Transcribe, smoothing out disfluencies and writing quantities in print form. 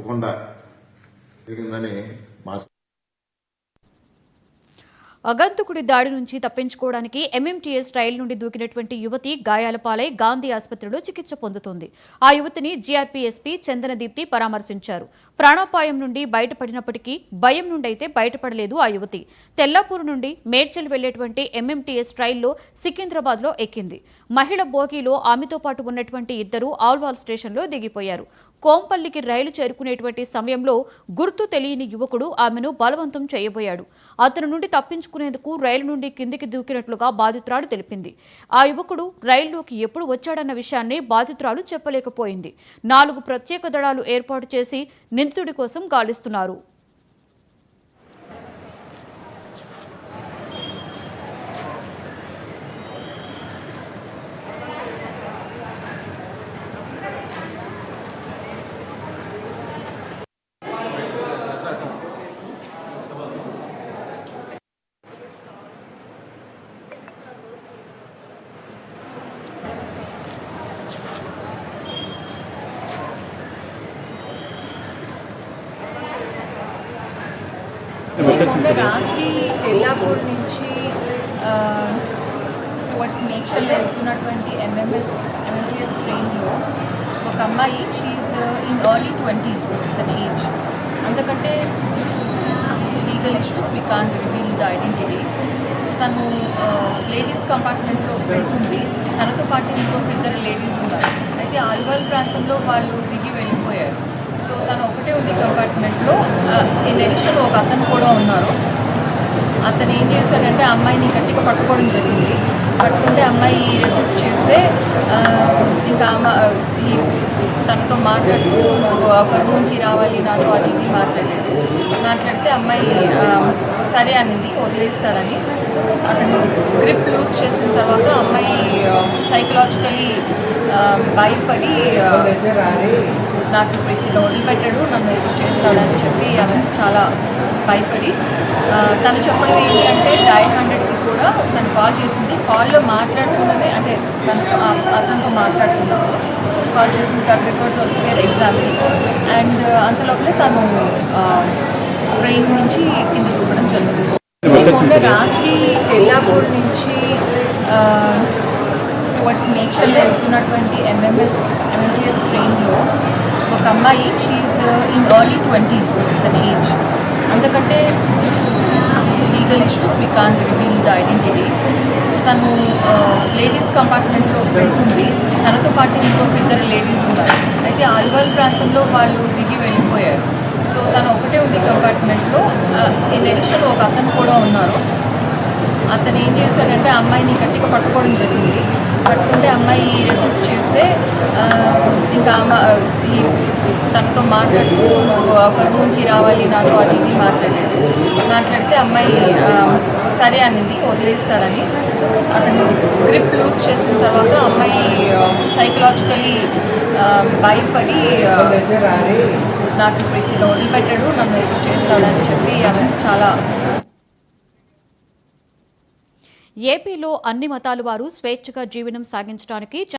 తప్పకుండా జరిగిందని మా అగంతకుడి దాడి నుంచి తప్పించుకోవడానికి ఎంఎంటీఎస్ రైలు నుండి దూకినటువంటి యువతి గాయాల పాలై గాంధీ ఆసుపత్రిలో చికిత్స పొందుతోంది. ఆ యువతిని జీఆర్పీ ఎస్పీ చందనదీప్తి పరామర్శించారు. ప్రాణాపాయం నుండి బయటపడినప్పటికీ భయం నుండి అయితే బయటపడలేదు ఆ యువతి. తెల్లాపూర్ నుండి మేడ్చల్ వెళ్లేటువంటి ఎంఎంటీఎస్ రైల్లో సికింద్రాబాద్లో ఎక్కింది. మహిళ బోగీలో ఆమెతో పాటు ఉన్నటువంటి ఇద్దరు ఆల్వాల్ స్టేషన్లో దిగిపోయారు. కోంపల్లికి రైలు చేరుకునేటువంటి సమయంలో గుర్తు తెలియని యువకుడు ఆమెను బలవంతం చేయబోయాడు. అతని నుండి తప్పించుకునేందుకు రైలు నుండి కిందికి దూకినట్లుగా బాధితురాలు తెలిపింది. ఆ యువకుడు రైల్లోకి ఎప్పుడు వచ్చాడన్న విషయాన్ని బాధితురాలు చెప్పలేకపోయింది. 4 ప్రత్యేక దళాలు ఏర్పాటు చేసి నిందితుడి కోసం గాలిస్తున్నారు. రాత్రి తెల్లాపూర్ నుంచి టువర్డ్స్ మేడ్చల్ వెళ్తున్నటువంటి ఎంఎంటీఎస్ ట్రైన్లో ఒక అమ్మాయి షీఈ్ ఇన్ ఎర్లీ 20s తన ఏజ్. అంతకంటే legal issues we can't reveal the identity. తను లేడీస్ కంపార్ట్మెంట్లో వెళ్తుంది. తనతో పాటు ఇంకొక 2 లేడీస్ ఉన్నారు. అయితే ఆల్వాల్ ప్రాంతంలో వాళ్ళు దిగి వెళ్ళిపోయారు. సో తను ఒకటే ఉంది కంపార్ట్మెంట్లో. ఇన్ అడిషన్ ఒక అతను కూడా ఉన్నారు. అతను ఏం చేశాడంటే అమ్మాయిని గట్టిగా పట్టుకోవడం జరిగింది. పట్టుకుంటే అమ్మాయి రెసిస్ట్ చేస్తే ఇంకా తనతో మాట్లాడుతూ ఒక రూమ్కి రావాలి నాతో అది ఇది మాట్లాడితే అమ్మాయి సరే అనింది, వదిలేస్తాడని. అతను గ్రిప్ లూజ్ చేసిన తర్వాత అమ్మాయి సైకలాజికలీ భయపడి నాకు ఇప్పుడు వదిలిపెట్టాడు, నన్ను ఎదురు చేస్తాడని చెప్పి ఆమె చాలా భయపడి తను చెప్పడం ఏంటంటే డయల్ 100కి కూడా తను కాల్ చేసింది. కాల్లో మాట్లాడుతున్నదే అంటే అతనితో మాట్లాడుతున్నప్పుడు కాల్ చేసింది. Records also were examining. And అంతలోపలే తను ట్రైన్ నుంచి కింద దూకడం జరిగింది. రాత్రి తెల్లాపూర్ నుంచి టువర్డ్స్ మేడ్చల్ వెళ్తున్నటువంటి ఎంఎంటీఎస్ ట్రైన్లో ఒక అమ్మాయి షీఈ్ ఇన్ ఎర్లీ 20s తన ఏజ్. అంతకంటే legal issues we can't reveal the identity. తను లేడీస్ కంపార్ట్మెంట్లో వెళ్తుంది. తనతో పాటు ఇంకొక 2 లేడీస్ ఉన్నారు. అయితే ఆల్వాల్ ప్రాంతంలో వాళ్ళు దిగి వెళ్ళిపోయారు. సో తను ఒకటే ఉంది కంపార్ట్మెంట్లో. ఇన్ అడిషన్ ఒక అతను కూడా ఉన్నారు. అతను ఏం చేశాడంటే అమ్మాయిని గట్టిగా పట్టుకోవడం జరిగింది. పట్టుకుంటే అమ్మాయి రెసిస్ట్ చేస్తే ఇంకా తనతో మాట్లాడుతూ ఒక రూమ్కి రావాలి నాతో అది ఇది మాట్లాడితే అమ్మాయి సరే అనింది, వదిలేస్తాడని. అతను గ్రిప్ లూజ్ చేసిన తర్వాత అమ్మాయి సైకలాజికలీ భయపడి నాకు ఇప్పుడు వదిలిపెట్టాడు, నన్ను ఎదురు చేస్తాడని చెప్పి ఆమె చాలా. ఏపీలో అన్ని మతాల వారు స్వేచ్ఛగా జీవనం సాగించడానికి